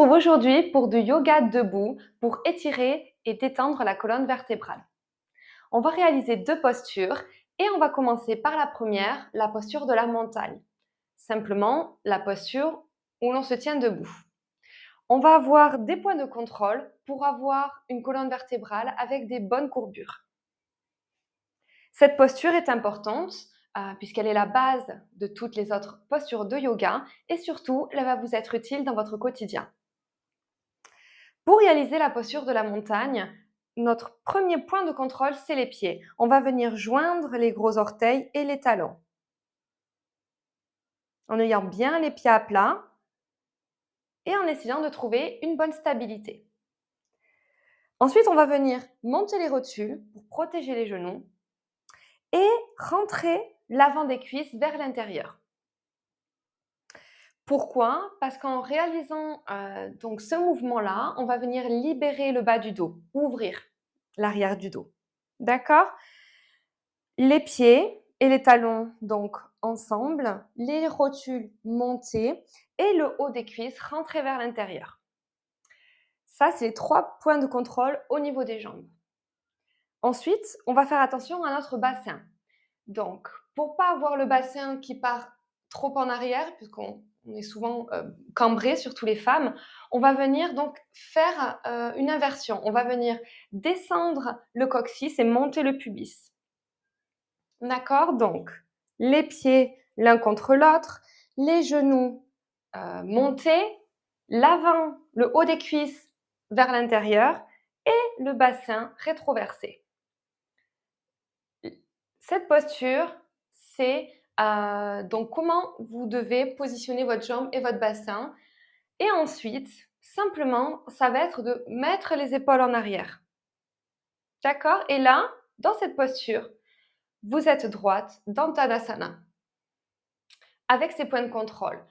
retrouve aujourd'hui pour du yoga debout pour étirer et détendre la colonne vertébrale. On va réaliser deux postures et on va commencer par la première, la posture de la montagne. Simplement la posture où l'on se tient debout. On va avoir des points de contrôle pour avoir une colonne vertébrale avec des bonnes courbures. Cette posture est importante puisqu'elle est la base de toutes les autres postures de yoga et surtout, elle va vous être utile dans votre quotidien. Pour réaliser la posture de la montagne, notre premier point de contrôle, c'est les pieds. On va venir joindre les gros orteils et les talons. En ayant bien les pieds à plat et en essayant de trouver une bonne stabilité. Ensuite, on va venir monter les rotules pour protéger les genoux et rentrer l'avant des cuisses vers l'intérieur. Pourquoi? Parce qu'en réalisant donc ce mouvement-là, on va venir libérer le bas du dos, ouvrir l'arrière du dos. D'accord? Les pieds et les talons donc ensemble, les rotules montées et le haut des cuisses rentrés vers l'intérieur. Ça, c'est les 3 points de contrôle au niveau des jambes. Ensuite, on va faire attention à notre bassin. Donc, pour pas avoir le bassin qui part trop en arrière, puisqu'on est souvent cambré, surtout les femmes, on va venir donc faire une inversion. On va venir descendre le coccyx et monter le pubis. D'accord? Donc, les pieds l'un contre l'autre, les genoux montés, l'avant, le haut des cuisses vers l'intérieur et le bassin rétroversé. Cette posture, c'est donc comment vous devez positionner votre jambe et votre bassin. Et ensuite, simplement, ça va être de mettre les épaules en arrière. D'accord? Et là, dans cette posture, vous êtes droite dans Tadasana, avec ces points de contrôle.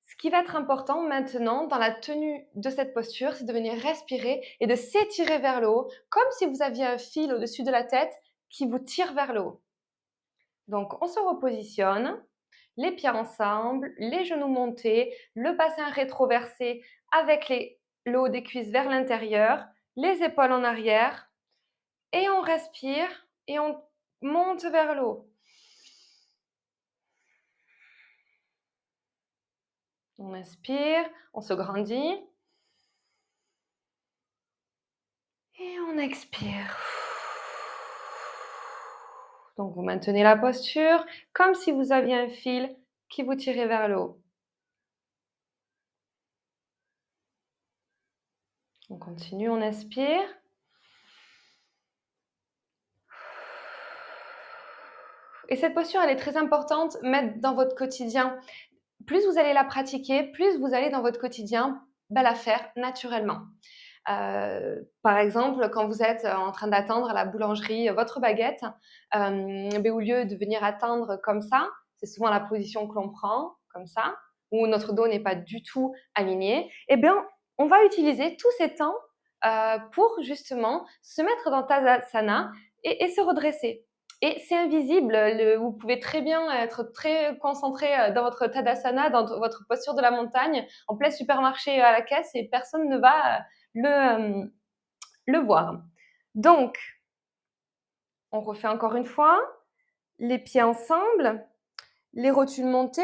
Ce qui va être important maintenant dans la tenue de cette posture, c'est de venir respirer et de s'étirer vers le haut, comme si vous aviez un fil au-dessus de la tête qui vous tire vers le haut. Donc, on se repositionne, les pieds ensemble, les genoux montés, le bassin rétroversé avec le haut des cuisses vers l'intérieur, les épaules en arrière, et on respire et on monte vers le haut. On inspire, on se grandit. Et on expire. Donc vous maintenez la posture comme si vous aviez un fil qui vous tirait vers le haut. On continue, on inspire. Et cette posture, elle est très importante, mettre dans votre quotidien. Plus vous allez la pratiquer, plus vous allez dans votre quotidien la faire naturellement. Par exemple, quand vous êtes en train d'attendre à la boulangerie votre baguette, au lieu de venir attendre comme ça, c'est souvent la position que l'on prend, comme ça, où notre dos n'est pas du tout aligné, eh bien, on va utiliser tous ces temps pour justement se mettre dans Tadasana et se redresser. Et c'est invisible, vous pouvez très bien être très concentré dans votre Tadasana, dans votre posture de la montagne, en plein supermarché à la caisse et personne ne va le voir. Donc, on refait encore une fois, les pieds ensemble, les rotules montées,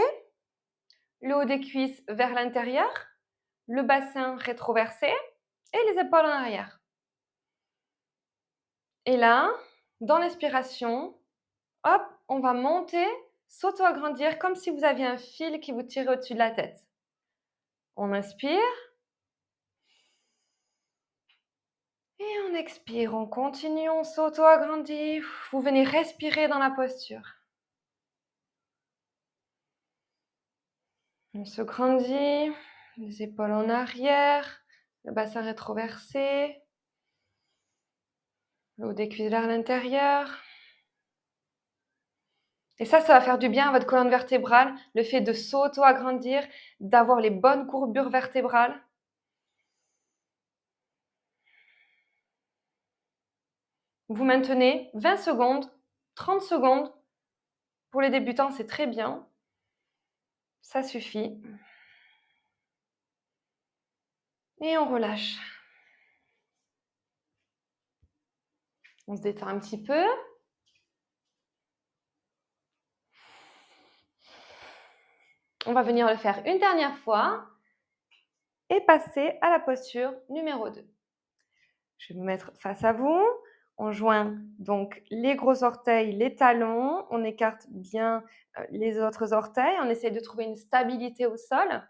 le haut des cuisses vers l'intérieur, le bassin rétroversé et les épaules en arrière. Et là, dans l'expiration, hop, on va monter, s'auto-agrandir comme si vous aviez un fil qui vous tirait au-dessus de la tête. On inspire. Et on expire, on continue, on s'auto-agrandit. Vous venez respirer dans la posture. On se grandit, les épaules en arrière, le bassin rétroversé, le haut des cuisses vers l'intérieur. Et ça va faire du bien à votre colonne vertébrale, le fait de s'auto-agrandir, d'avoir les bonnes courbures vertébrales. Vous maintenez 20 secondes, 30 secondes. Pour les débutants, c'est très bien. Ça suffit. Et on relâche. On se détend un petit peu. On va venir le faire une dernière fois et passer à la posture numéro 2. Je vais me mettre face à vous. On joint donc les gros orteils, les talons. On écarte bien les autres orteils. On essaie de trouver une stabilité au sol.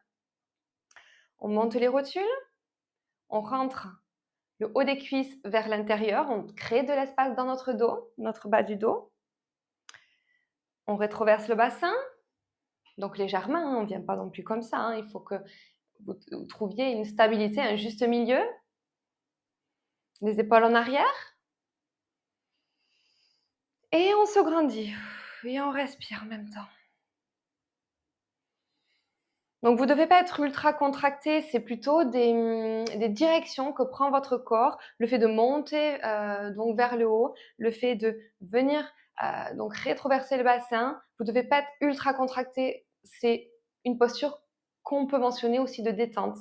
On monte les rotules. On rentre le haut des cuisses vers l'intérieur. On crée de l'espace dans notre dos, notre bas du dos. On rétroverse le bassin. Donc légèrement, hein, on ne vient pas non plus comme ça. Hein. Il faut que vous trouviez une stabilité, un juste milieu. Les épaules en arrière. Et on se grandit. Et on respire en même temps. Donc vous ne devez pas être ultra contracté, c'est plutôt des directions que prend votre corps. Le fait de monter donc vers le haut, le fait de venir donc rétroverser le bassin. Vous ne devez pas être ultra contracté. C'est une posture qu'on peut mentionner aussi de détente.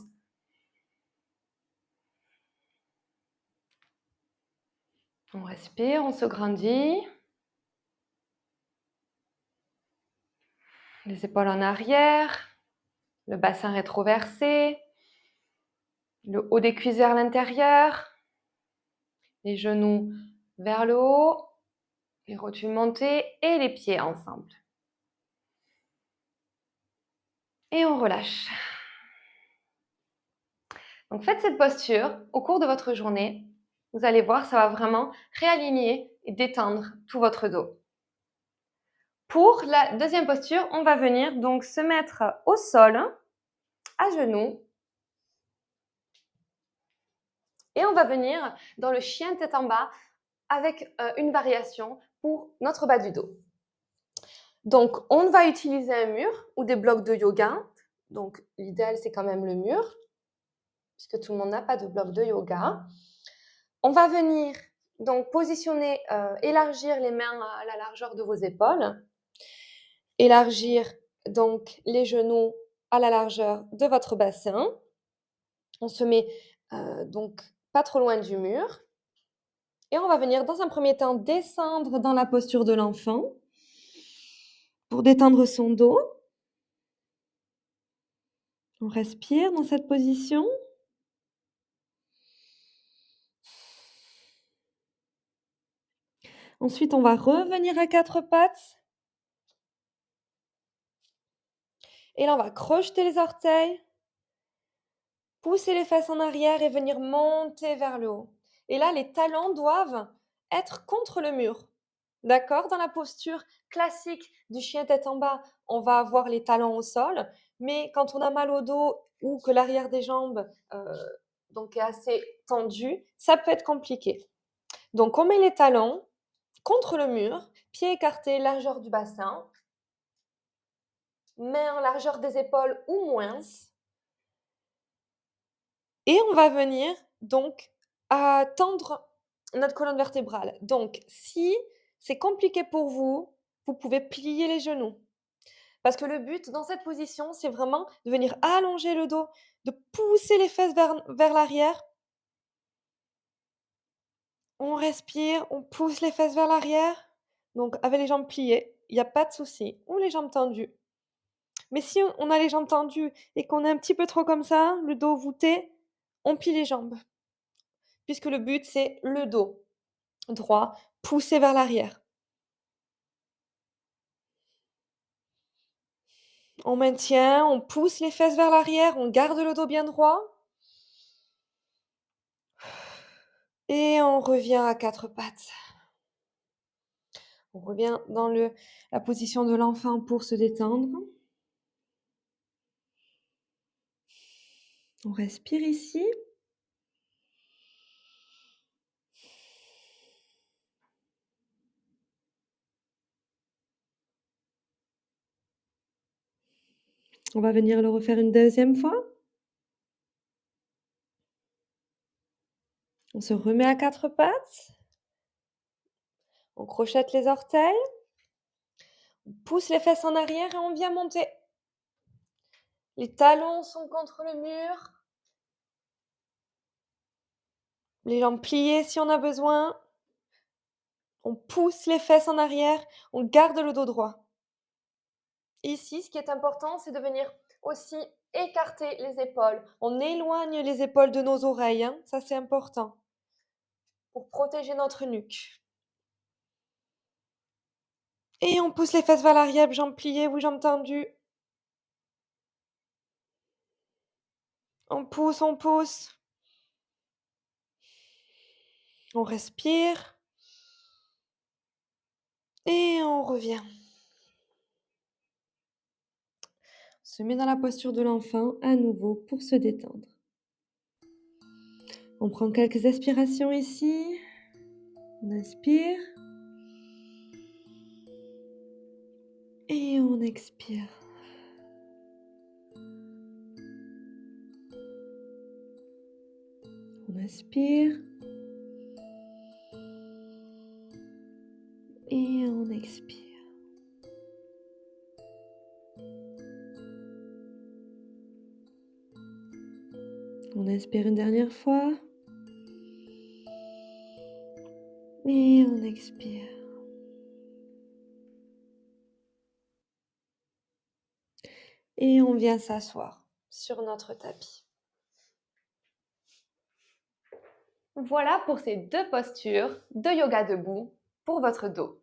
On respire, on se grandit. Les épaules en arrière, le bassin rétroversé, le haut des cuisses vers l'intérieur, les genoux vers le haut, les rotules montées et les pieds ensemble. Et on relâche. Donc faites cette posture au cours de votre journée. Vous allez voir, ça va vraiment réaligner et détendre tout votre dos. Pour la deuxième posture, on va venir donc se mettre au sol, à genoux. Et on va venir dans le chien tête en bas avec une variation pour notre bas du dos. Donc, on va utiliser un mur ou des blocs de yoga. Donc, l'idéal, c'est quand même le mur, puisque tout le monde n'a pas de bloc de yoga. On va venir donc positionner, élargir les mains à la largeur de vos épaules. Élargir donc les genoux à la largeur de votre bassin. On se met donc pas trop loin du mur. Et on va venir dans un premier temps descendre dans la posture de l'enfant pour détendre son dos. On respire dans cette position. Ensuite, on va revenir à quatre pattes. Et là, on va crocheter les orteils, pousser les fesses en arrière et venir monter vers le haut. Et là, les talons doivent être contre le mur. D'accord? Dans la posture classique du chien tête en bas, on va avoir les talons au sol. Mais quand on a mal au dos ou que l'arrière des jambes donc est assez tendu, ça peut être compliqué. Donc, on met les talons contre le mur, pieds écartés, largeur du bassin, mains en largeur des épaules ou moins. Et on va venir donc à tendre notre colonne vertébrale. Donc, si c'est compliqué pour vous, vous pouvez plier les genoux. Parce que le but dans cette position, c'est vraiment de venir allonger le dos, de pousser les fesses vers l'arrière. On respire, on pousse les fesses vers l'arrière. Donc, avec les jambes pliées, il n'y a pas de souci. Ou les jambes tendues. Mais si on a les jambes tendues et qu'on est un petit peu trop comme ça, le dos voûté, on plie les jambes. Puisque le but, c'est le dos droit, poussé vers l'arrière. On maintient, on pousse les fesses vers l'arrière, on garde le dos bien droit. Et on revient à quatre pattes. On revient dans la position de l'enfant pour se détendre. On respire ici. On va venir le refaire une deuxième fois. On se remet à quatre pattes. On crochette les orteils. On pousse les fesses en arrière et on vient monter. Les talons sont contre le mur. Les jambes pliées si on a besoin. On pousse les fesses en arrière, on garde le dos droit. Ici, ce qui est important, c'est de venir aussi écarter les épaules. On éloigne les épaules de nos oreilles, hein, ça c'est important, pour protéger notre nuque. Et on pousse les fesses vers l'arrière, jambes pliées ou jambes tendues. On pousse, on pousse. On respire. Et on revient. On se met dans la posture de l'enfant à nouveau pour se détendre. On prend quelques aspirations ici. On inspire. Et on expire. On inspire. Et on expire. On inspire une dernière fois. Et on expire. Et on vient s'asseoir sur notre tapis. Voilà pour ces 2 postures de yoga debout pour votre dos.